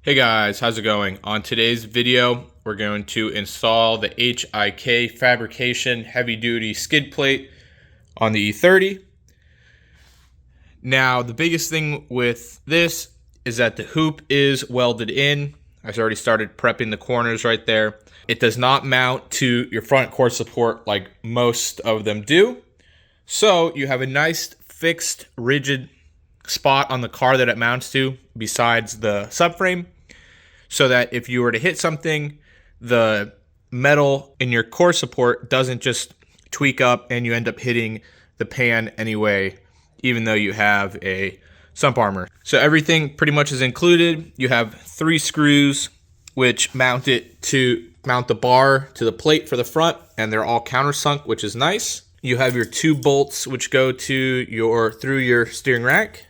Hey guys, how's it going? On today's video, we're going to install the HIK Fabrication heavy duty skid plate on the E30. Now, the biggest thing with this is that the hoop is welded in. I've already started prepping the corners right there. It does not mount to your front core support like most of them do. So you have a nice fixed rigid spot on the car that it mounts to besides the subframe, so that if you were to hit something, the metal in your core support doesn't just tweak up and you end up hitting the pan anyway, even though you have a sump armor. So everything pretty much is included. You have 3 screws which mount the bar to the plate for the front, and they're all countersunk, which is nice. You have your 2 bolts which go through your steering rack.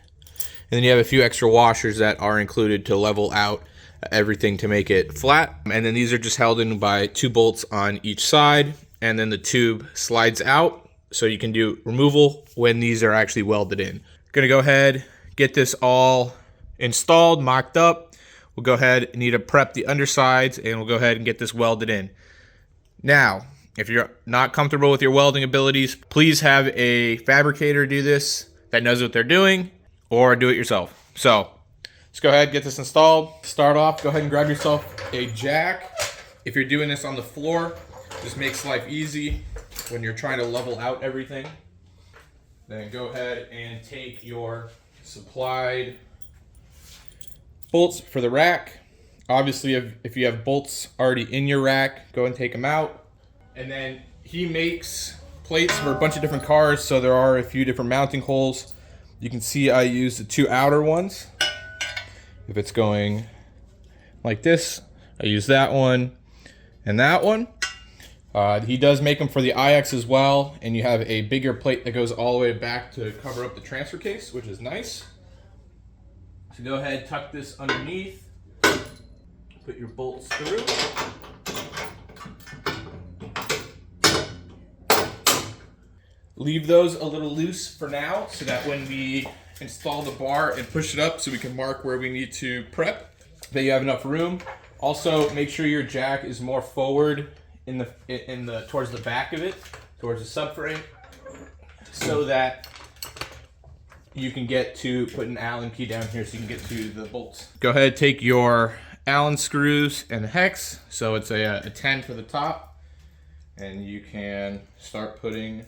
And then you have a few extra washers that are included to level out everything to make it flat. And then these are just held in by 2 bolts on each side. And then the tube slides out, so you can do removal when these are actually welded in. Gonna go ahead, get this all installed, mocked up. We'll go ahead and need to prep the undersides, and we'll go ahead and get this welded in. Now, if you're not comfortable with your welding abilities, please have a fabricator do this that knows what they're doing, or do it yourself. So let's go ahead and get this installed. Start off, go ahead and grab yourself a jack. If you're doing this on the floor, this makes life easy when you're trying to level out everything. Then go ahead and take your supplied bolts for the rack. Obviously, if you have bolts already in your rack, go and take them out. And then he makes plates for a bunch of different cars, so there are a few different mounting holes. You can see I use the 2 outer ones. If it's going like this, I use that one and that one. He does make them for the IX as well, and you have a bigger plate that goes all the way back to cover up the transfer case, which is nice. So go ahead, tuck this underneath, put your bolts through. Leave those a little loose for now, so that when we install the bar and push it up, so we can mark where we need to prep, that you have enough room. Also, make sure your jack is more forward towards the back of it, towards the subframe, so that you can get to put an Allen key down here so you can get to the bolts. Go ahead, take your Allen screws and the hex, so it's a 10 for the top, and you can start putting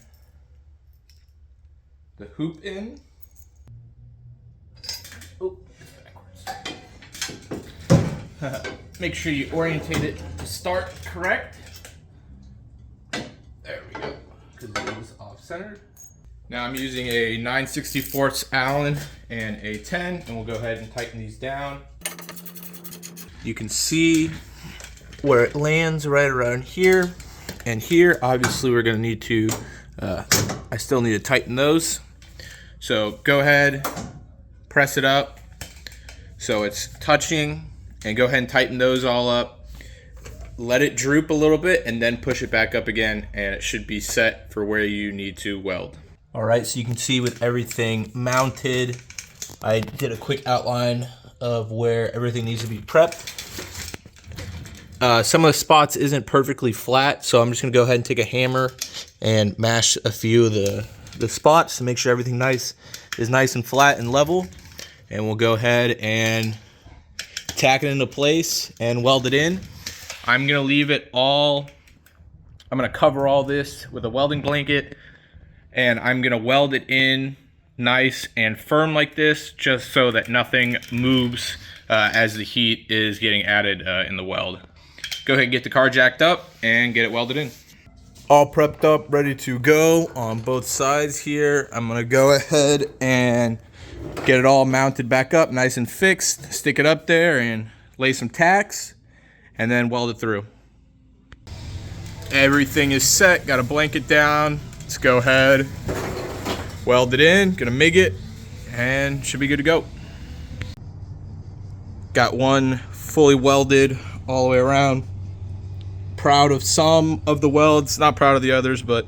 the hoop in. Oh, backwards. Make sure you orientate it to start correct. There we go, because it is off-centered. Now I'm using a 9/64 Allen and a 10, and we'll go ahead and tighten these down. You can see where it lands right around here and here. Obviously, we're going to need to I still need to tighten those. So go ahead, press it up so it's touching, and go ahead and tighten those all up. Let it droop a little bit and then push it back up again, and it should be set for where you need to weld. All right, so you can see with everything mounted, I did a quick outline of where everything needs to be prepped. Some of the spots isn't perfectly flat, so I'm just gonna go ahead and take a hammer and mash a few of the spots to make sure everything is nice and flat and level. And we'll go ahead and tack it into place and weld it in. I'm gonna leave it all, I'm gonna cover all this with a welding blanket, and I'm gonna weld it in nice and firm like this, just so that nothing moves as the heat is getting added in the weld. Go ahead and get the car jacked up and get it welded in. All prepped up, ready to go on both sides here. I'm gonna go ahead and get it all mounted back up, nice and fixed, stick it up there and lay some tacks, and then weld it through. Everything is set, got a blanket down. Let's go ahead, weld it in, gonna MIG it, and should be good to go. Got one fully welded all the way around. Proud of some of the welds, not proud of the others, but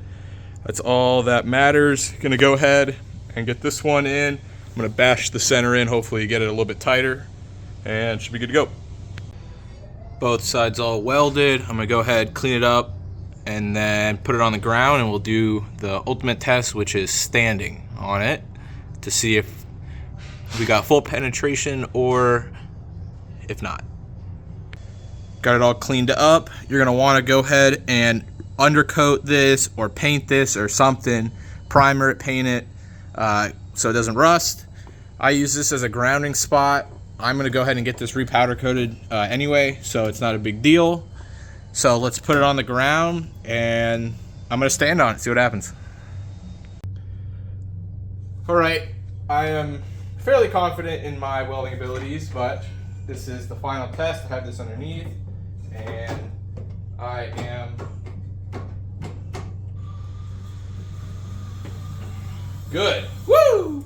that's all that matters. Gonna go ahead and get this one in. I'm gonna bash the center in, hopefully get it a little bit tighter, and should be good to go. Both sides all welded. I'm gonna go ahead, clean it up, and then put it on the ground, and we'll do the ultimate test, which is standing on it to see if we got full penetration or if not. Got it all cleaned up. You're gonna wanna go ahead and undercoat this or paint this or something, primer it, paint it, so it doesn't rust. I use this as a grounding spot. I'm gonna go ahead and get this repowder coated anyway, so it's not a big deal. So let's put it on the ground and I'm gonna stand on it, see what happens. All right, I am fairly confident in my welding abilities, but this is the final test. I have this underneath and I am good. Woo!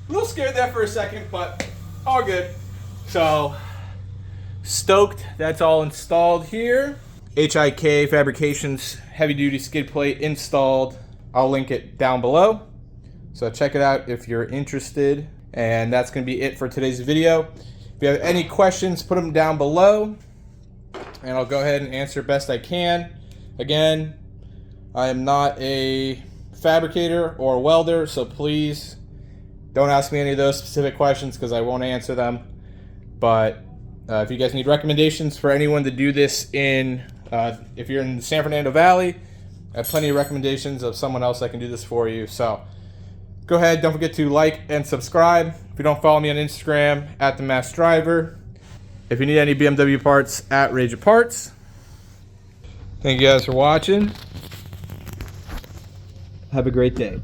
A little scared there for a second, but all good. So, stoked that's all installed here. HIK Fabrication's heavy duty skid plate installed. I'll link it down below. So check it out if you're interested. And that's gonna be it for today's video. If you have any questions, put them down below and I'll go ahead and answer best I can. Again, I am not a fabricator or welder, so please don't ask me any of those specific questions because I won't answer them. But if you guys need recommendations for anyone to do this in, if you're in the San Fernando Valley, I have plenty of recommendations of someone else that can do this for you. So go ahead, don't forget to like and subscribe. If you don't follow me on Instagram, @TheMaskDriver. If you need any BMW parts, @RageOfParts. Thank you guys for watching. Have a great day.